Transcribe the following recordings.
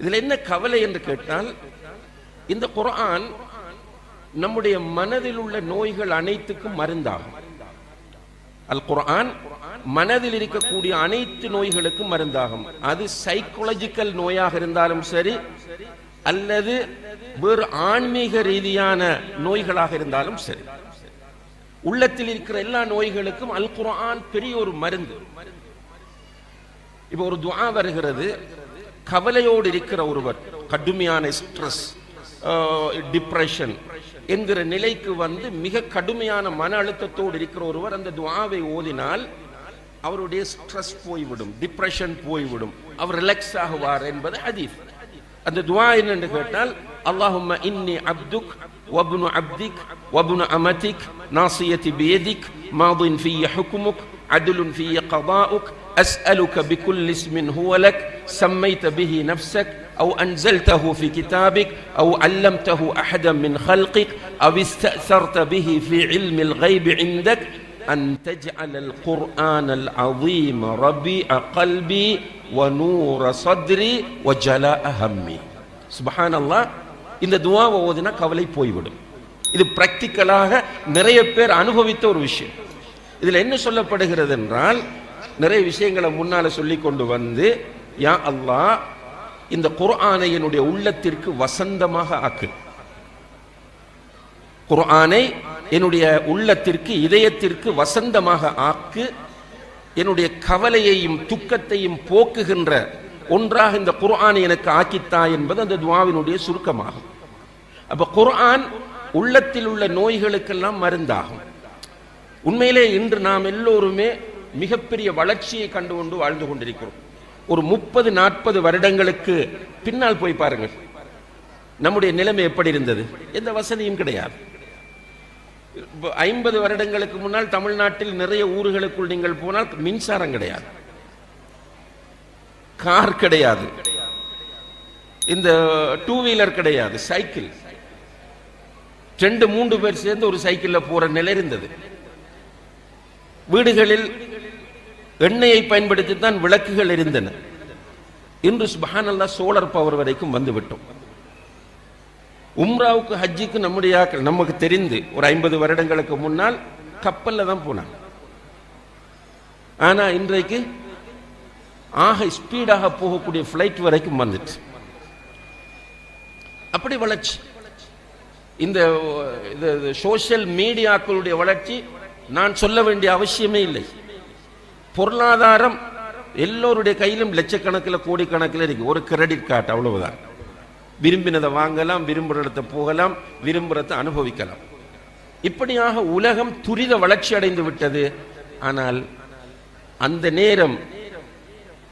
இதுல என்ன கவலை என்று கேட்டால், இந்த குர்ஆன் நம்முடைய மனதில் உள்ள நோய்கள் அனைத்துக்கும் மருந்தாகும். அல் குர்ஆன் மனதில் இருக்கக்கூடிய அனைத்து நோய்களுக்கும் மருந்தாகும். அது சைக்காலஜிக்கல் நோயாக இருந்தாலும் சரி, அல்லது வேறு ஆன்மீக ரீதியான நோய்களாக இருந்தாலும் சரி, உள்ளத்தில் இருக்கிற எல்லா நோய்களுக்கும் அல் குர்ஆன் பெரிய ஒரு மருந்து. இப்ப ஒரு துஆ வருகிறது, கவலையோடு இருக்கிற ஒருவர், கடுமையான ஸ்ட்ரெஸ், டிப்ரெஷன் என்கிற நிலைக்கு வந்து மிக கடுமையான மன அழுத்தத்தோடு இருக்கிற ஒருவர் அந்த துஆவை ஓதினால் அவருடைய ஸ்ட்ரெஸ் போய்விடும், டிப்ரெஷன் போய்விடும், அவர் ரிலாக்ஸ் ஆகுவார் என்பது ஹதீஸ். அந்த துஆ என்னன்னு கேட்டால், அல்லாஹும்ம இன்னி அப்துக் வப்னு அப்திக் வப்னு அமதிக் நாசியதி பியதிக் மாதின் ஃபிய ஹுக்முக் அத்லுன் ஃபிய கதாஉக் أسألك بكل اسم هو لك سميت به نفسك أو أنزلته في كتابك أو علمته أحدا من خلقك أو استأثرت به في علم الغيب عندك أن تجعل القرآن العظيم ربيع قلبي ونور صدري وجلاء همي. سبحان الله. இந்த துஆவை ஓதினா கவலை போய்விடும். இது பிராக்டிக்கலாக நிறைய பேர் அனுபவித்த ஒரு விஷயம். இதில் என்ன சொல்லப்படுகிறது என்றால், நிறைய விஷயங்களை முன்னால சொல்லி கொண்டு வந்து, யா அல்லாஹ் இந்த குர்ஆனை என்னுடைய உள்ளத்திற்கு வசந்தமாக ஆக்கு, குர்ஆனை என்னுடைய உள்ளத்திற்கு இதயத்திற்கு வசந்தமாக ஆக்கு, என்னுடைய கவலையையும் துக்கத்தையும் போக்குகின்ற ஒன்றாக இந்த குர்ஆனை எனக்கு ஆக்கித்தா என்பது அந்த துஆவினுடைய சுருக்கமாகும். அப்ப குர்ஆன் உள்ளத்தில் உள்ள நோய்களுக்கெல்லாம் மருந்தாகும். உண்மையிலே இன்று நாம் எல்லோருமே மிகப்பெரிய வளர்ச்சியை கண்டு கொண்டு வாழ்ந்து கொண்டிருக்கிறோம். ஒரு 30-40 வருடங்களுக்கு பின்னால் போய் பாருங்கள், நம்முடைய நிலைமை எப்படி இருந்தது? எந்த வசதியும் கிடையாது. 50 வருடங்களுக்கு முன்னால் தமிழ்நாட்டில் நிறைய ஊர்களுக்குள் நீங்கள் போனால் மின்சாரம் கிடையாது, கார் கிடையாது, இந்த 2 வீலர் கிடையாது, சைக்கிள் 2-3 பேர் சேர்ந்து ஒரு சைக்கிள்ல போற நிலை இருந்தது. வீடுகளில் எண்ணெயை பயன்படுத்தித்தான் விளக்குகள் இருந்தன. இன்று சுப்ஹானல்லாஹ் சோலார் பவர் வரைக்கும் வந்து விட்டோம். உம்ராவுக்கு ஹஜ்ஜுக்கு நம்முடைய நமக்கு தெரிந்து ஒரு 50 வருடங்களுக்கு முன்னால் கப்பல்ல தான் போனாங்க. ஆனா இன்றைக்கு ஆக ஸ்பீடாக போகக்கூடிய பிளைட் வரைக்கும் வந்துட்டு, அப்படி வளர்ச்சி. இந்த சோசியல் மீடியாக்களுடைய வளர்ச்சி நான் சொல்ல வேண்டிய அவசியமே இல்லை. பொருளாதாரம் எல்லோருடைய கையிலும் லட்சக்கணக்கில் கோடிக்கணக்கில் இருக்கு. ஒரு கிரெடிட் கார்டு, அவ்வளவுதான். விரும்பினதை வாங்கலாம், விரும்புகிற இடத்தை போகலாம், விரும்புறதை அனுபவிக்கலாம். இப்படியாக உலகம் துரித வளர்ச்சி அடைந்து விட்டது. ஆனால் அந்த நேரம்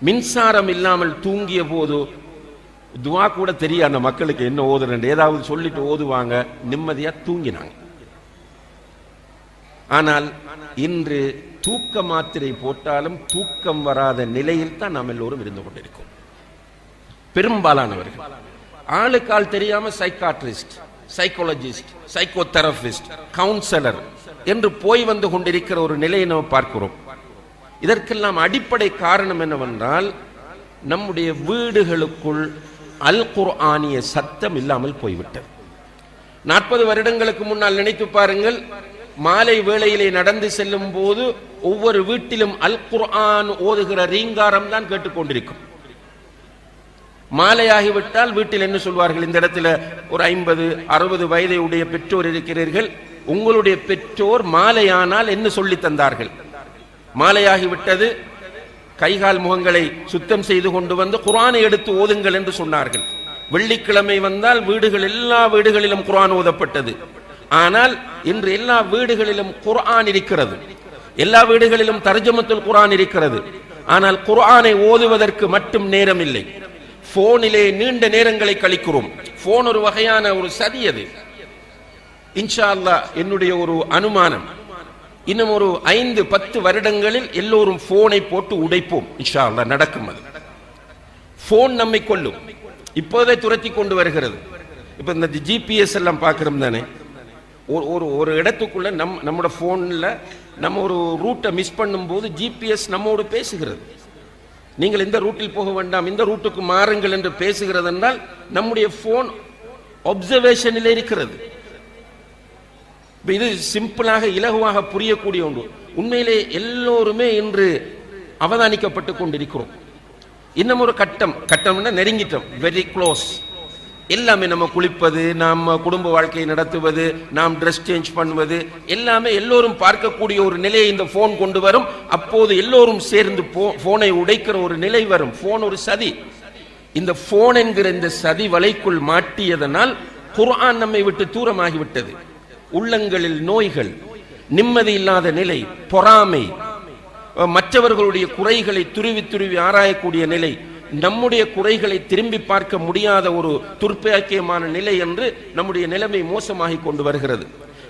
மின்சாரம் இல்லாமல் தூங்கிய போது துவா கூட தெரியும் அந்த மக்களுக்கு என்ன ஓதுறேன், ஏதாவது சொல்லிட்டு ஓதுவாங்க, நிம்மதியா தூங்கினாங்க. ஆனால் இன்று தூக்க மாத்திரை போட்டாலும் தூக்கம் வராத நிலையில் தான் நாம் எல்லோரும் இருந்து கொண்டிருக்கோம். பெரும்பாலானவர்கள் ஆளுக்கால் தெரியாம சைக்காட்ரிஸ்ட், சைக்காலஜிஸ்ட், சைக்கோதெரபிஸ்ட், கவுன்சிலர் என்று போய் வந்து கொண்டிருக்கிற ஒரு நிலையை நாம் பார்க்கிறோம். இதற்கெல்லாம் அடிப்படை காரணம் என்னவென்றால், நம்முடைய வீடுகளுக்குள் அல் குர்ஆனிய சத்தம் இல்லாமல் போய்விட்டது. 40 வருடங்களுக்கு முன்னால் நினைத்து பாருங்கள், மாலை வேளையிலே நடந்து செல்லும் போது ஒவ்வொரு வீட்டிலும் அல் குர்ஆன் ஓதுகிற ரீங்காரம் தான் கேட்டுக்கொண்டிருக்கும். மாலையாகிவிட்டால் வீட்டில் என்ன சொல்வார்கள், இந்த இடத்துல ஒரு 50-60 வயதை உடைய பெற்றோர் இருக்கிறீர்கள், உங்களுடைய பெற்றோர் மாலையானால் என்ன சொல்லி தந்தார்கள்? மாலையாகிவிட்டது, கைகால் முகங்களை சுத்தம் செய்து கொண்டு வந்து குர்ஆனை எடுத்து ஓதுங்கள் என்று சொன்னார்கள். வெள்ளிக்கிழமை வந்தால் எல்லா வீடுகளிலும் குர்ஆன் ஓதப்பட்டது. ஆனால் இன்று எல்லா வீடுகளிலும் குர்ஆன் இருக்கிறது, எல்லா வீடுகளிலும் தர்ஜமத்துல் குர்ஆன் இருக்கிறது. ஆனால் குர்ஆனை ஓதுவதற்கு மட்டும் நேரம் இல்லை. போனிலே நீண்ட நேரங்களை கழிக்கிறோம். போன் ஒரு வகையான ஒரு சதி. அது இன்ஷா அல்லாஹ் என்னுடைய ஒரு அனுமானம், இன்னும் ஒரு 5-10 வருடங்களில் எல்லோரும் போனை போட்டு உடைப்போம். இன்ஷா அல்லாஹ் நடக்கும். அது போன் நம்மை கொல்லும். இப்போதே துரத்தி கொண்டு வருகிறது. இப்ப இந்த ஜிபிஎஸ் எல்லாம் பார்க்கிறோம் தானே, ஒரு இடத்துக்குள்ள நம்மளோட போன்ல நம்ம ஒரு ரூட்டை மிஸ் பண்ணும் போது ஜிபிஎஸ் நம்மோடு பேசுகிறது. நீங்கள் இந்த ரூட்டில் போக வேண்டாம், இந்த ரூட்டுக்கு மாறுங்கள் என்று பேசுகிறது என்றால் நம்முடைய போன் அப்சர்வேஷனில் இருக்கிறது. இது சிம்பிளாக இலகுவாக புரியக்கூடிய ஒன்று. உண்மையிலே எல்லோருமே இன்று அவதானிக்கப்பட்டு கொண்டிருக்கிறோம். இன்னும் ஒரு கட்டம்னா நெருங்கிட்டோம், வெரி க்ளோஸ். எல்லாமே நம்ம குளிப்பது, நாம் குடும்ப வாழ்க்கையை நடத்துவது, நாம் ட்ரெஸ் சேஞ்ச் பண்ணுவது எல்லாமே எல்லோரும் பார்க்கக்கூடிய ஒரு நிலையை இந்த போன் கொண்டு வரும். அப்போது எல்லோரும் சேர்ந்து போனை உடைக்கிற ஒரு நிலை வரும். போன் ஒரு சதி. இந்த போன் என்கிற இந்த சதி வலைக்குள் மாட்டியதனால் குர்ஆன் நம்மை விட்டு தூரமாகிவிட்டது. உள்ளங்களில் நோய்கள், நிம்மதி இல்லாத நிலை, பொறாமை, மற்றவர்களுடைய குறைகளை துருவி துருவி ஆராயக்கூடிய நிலை, நம்முடைய குறைகளை திரும்பி பார்க்க முடியாத ஒரு துர்ப்பாக்கியமான நிலை என்று நம்முடைய நிலைமை மோசமாகி கொண்டு வருகிறது.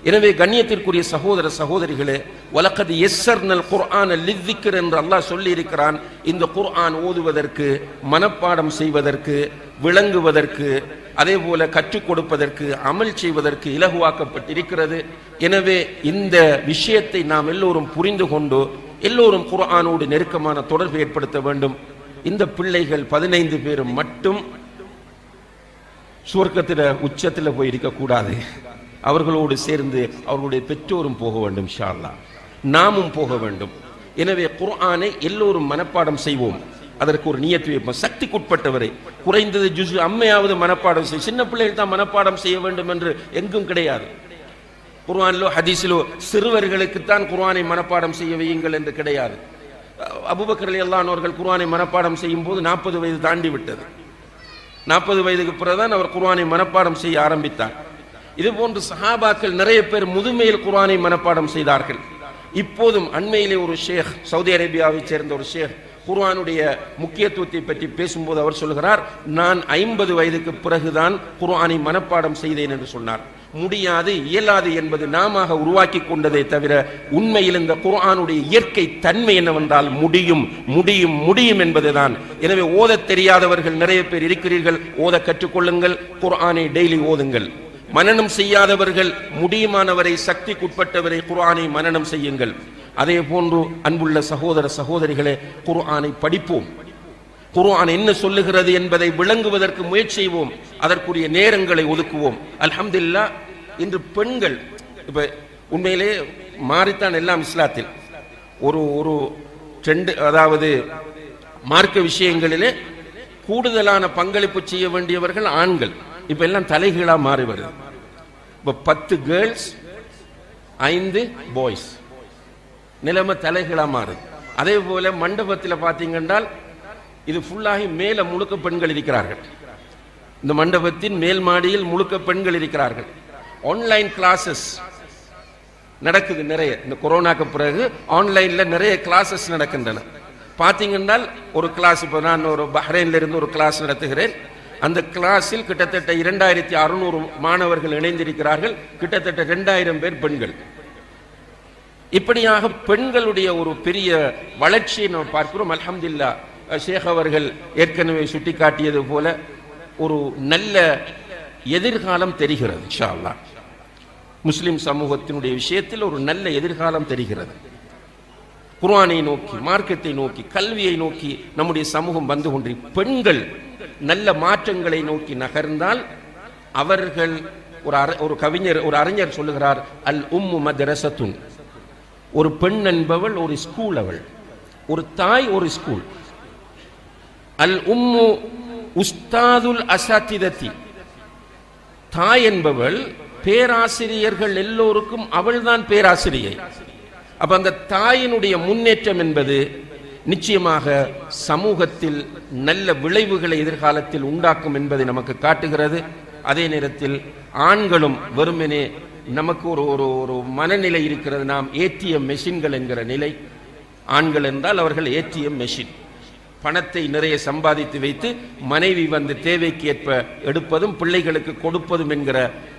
எனவே கண்ணியத்திற்குரிய சகோதர சகோதரிகளே, வலக்கத் யஸ்ஸர்னல் குர்ஆன லிஸ்ஸிக்ர் என்று அல்லாஹ் சொல்லி இருக்கிறான். இந்த குர்ஆன் ஓதுவதற்கு, மனப்பாடம் செய்வதற்கு, விளங்குவதற்கு, அதே போல கற்றுக் கொடுப்பதற்கு, அமல் செய்வதற்கு இலகுவாக்கப்பட்டிருக்கிறது. எனவே இந்த விஷயத்தை நாம் எல்லோரும் புரிந்து கொண்டு எல்லோரும் குர்ஆனோடு நெருக்கமான தொடர்பு ஏற்படுத்த வேண்டும். இந்த பிள்ளைகள் 15 பேரும் மட்டும் சுவர்க்கத்தில உச்சத்தில் போய் இருக்கக்கூடாது. அவர்களோடு சேர்ந்து அவர்களுடைய பெற்றோரும் போக வேண்டும். இன்ஷா அல்லாஹ் நாமும் போக வேண்டும். எனவே குர்ஆனை எல்லோரும் மனப்பாடம் செய்வோம். அதற்கு ஒரு நியத்து வைப்போம். சக்திக்குட்பட்டவரை குறைந்தது ஜுஸ் அம்மையாவது மனப்பாடம் செய்ய. சின்ன பிள்ளைகள் தான் மனப்பாடம் செய்ய வேண்டும் என்று எங்கும் கிடையாது. குர்ஆனிலோ ஹதீஸிலோ சிறுவர்களுக்குத்தான் குர்ஆனை மனப்பாடம் செய்ய வையுங்கள் என்று கிடையாது. அபூபக்கர் ரலியல்லாஹு அன்ஹு அவர்கள் குர்ஆனை மனப்பாடம் செய்யும் போது 40 வயது தாண்டி விட்டது. 40 வயதுக்கு பிறகுதான் அவர் குர்ஆனை மனப்பாடம் செய்ய ஆரம்பித்தார். இது போன்று சஹாபாக்கள் நிறைய பேர் முதுமையில் குர்ஆனை மனப்பாடம் செய்தார்கள். இப்போதும் அண்மையிலே ஒரு ஷேக், சவுதி அரேபியாவை சேர்ந்த ஒரு ஷேக் குர்ஆனுடைய முக்கியத்துவத்தை பற்றி பேசும்போது அவர் சொல்கிறார், நான் 50 வயதுக்கு பிறகுதான் குர்ஆனை மனப்பாடம் செய்தேன் என்று சொன்னார். முடியாது, இயலாது என்பது நாம உருவாக்கி கொண்டதை தவிர உண்மையில் இந்த குர்ஆனுடைய இயற்கை தன்மை என்னவென்றால் முடியும் முடியும் முடியும் என்பதுதான். எனவே ஓத தெரியாதவர்கள் நிறைய பேர் இருக்கிறீர்கள், ஓத கற்றுக்கொள்ளுங்கள், குர்ஆனை டெய்லி ஓதுங்கள். மனனம் செய்யாதவர்கள் முடியுமானவரை, சக்திக்குட்பட்டவரை குர்ஆனை மனனம் செய்யுங்கள். அதே போன்று அன்புள்ள சகோதர சகோதரிகளே, குர்ஆனை படிப்போம். குர்ஆன் என்ன சொல்லுகிறது என்பதை விளங்குவதற்கு முயற்சி செய்வோம். அதற்குரிய நேரங்களை ஒதுக்குவோம். அல்ஹம்துலில்லாஹ் இன்று பெண்கள் இப்ப உண்மையிலே மாறித்தான் எல்லாம் இஸ்லாத்தில் ஒரு ஒரு ட்ரெண்ட், அதாவது மார்க்க விஷயங்களிலே கூடுதலான பங்களிப்பு செய்ய வேண்டியவர்கள் ஆண்கள். இப்ப எல்லாம் தலைகீழா மாறி வருது. இப்ப 10 கேர்ள்ஸ் 5 பாய்ஸ் நிலைமை தலைகீழா மாறுது. அதே போல மண்டபத்தில் பார்த்தீங்கன்னா இது ஃபுல்லாகி மேல முழுக்க பெண்கள் இருக்கிறார்கள். இந்த மண்டபத்தின் மேல் மாடியில் முழுக்க பெண்கள் இருக்கிறார்கள். ஆன்லைன் கிளாஸஸ் நடக்குது நிறைய. இந்த கொரோனாக்கு பிறகு ஆன்லைன்ல நிறைய கிளாஸஸ் நடக்கின்றன. பார்த்தீங்கன்னா ஒரு கிளாஸ், இப்போ நான் ஒரு பஹ்ரைன்ல இருந்து ஒரு கிளாஸ் நடத்துகிறேன். அந்த கிளாஸில் கிட்டத்தட்ட 2600 மாணவர்கள் இணைந்திருக்கிறார்கள். கிட்டத்தட்ட 2000 பேர் பெண்கள். இப்படியாக பெண்களுடைய ஒரு பெரிய வளர்ச்சியை நாம் பார்க்கிறோம். அல்ஹம்துலில்லாஹ் ஷேக் அவர்கள் ஏற்கனவே சுட்டிக்காட்டியது போல ஒரு நல்ல எதிர்காலம் தெரிகிறது. இன்ஷா அல்லாஹ் முஸ்லிம் சமூகத்தினுடைய விஷயத்தில் ஒரு நல்ல எதிர்காலம் தெரிகிறது. குர்ஆனை நோக்கி, மார்க்கத்தை நோக்கி, கல்வியை நோக்கி நம்முடைய சமூகம் வந்து கொண்டு பெண்கள் நல்ல மாற்றங்களை நோக்கி நகர்ந்தால் அவர்கள் ஒரு கவிஞர், ஒரு அறிஞர் சொல்லுகிறார், அல் உம்மு மத்ரஸத்துன், ஒரு பெண் என்பவள் ஒரு ஸ்கூல், அவள் ஒரு தாய், ஒரு ஸ்கூல். அல் உம்மு உஸ்தாதுல் அசாத்திதத்தி, தாய் என்பவள் பேராசிரியர்கள் எல்லோருக்கும் அவள்தான் பேராசிரியை. அப்ப அந்த தாயினுடைய முன்னேற்றம் என்பது நிச்சயமாக சமூகத்தில் நல்ல விளைவுகளை எதிர்காலத்தில் உண்டாக்கும் என்பதை நமக்கு காட்டுகிறது. அதே நேரத்தில் ஆண்களும் வெறுமனே நமக்கு ஒரு ஒரு மனநிலை இருக்கிறது, நாம் ஏடிஎம் மெஷின்கள் என்கிற நிலை. ஆண்கள் என்றால் அவர்கள் ஏடிஎம் மெஷின், பணத்தை நிறைய சம்பாதித்து வைத்து மனைவி வந்து தேவைக்கு ஏற்ப எடுப்பதும் பிள்ளைகளுக்கு கொடுப்பதும் என்கிற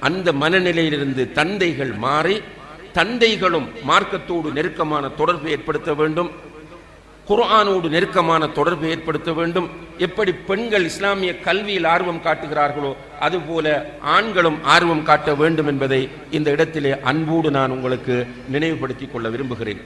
அந்த மனநிலையிலிருந்து தந்தைகள் மாறி, தந்தைகளும் மார்க்கத்தோடு நெருக்கமான தொடர்பு ஏற்படுத்த வேண்டும், குர்ஆனோடு நெருக்கமான தொடர்பு ஏற்படுத்த வேண்டும். எப்படி பெண்கள் இஸ்லாமிய கல்வியில் ஆர்வம் காட்டுகிறார்களோ அதுபோல ஆண்களும் ஆர்வம் காட்ட வேண்டும் என்பதை இந்த இடத்திலே அன்போடு நான் உங்களுக்கு நினைவுபடுத்திக் கொள்ள விரும்புகிறேன்.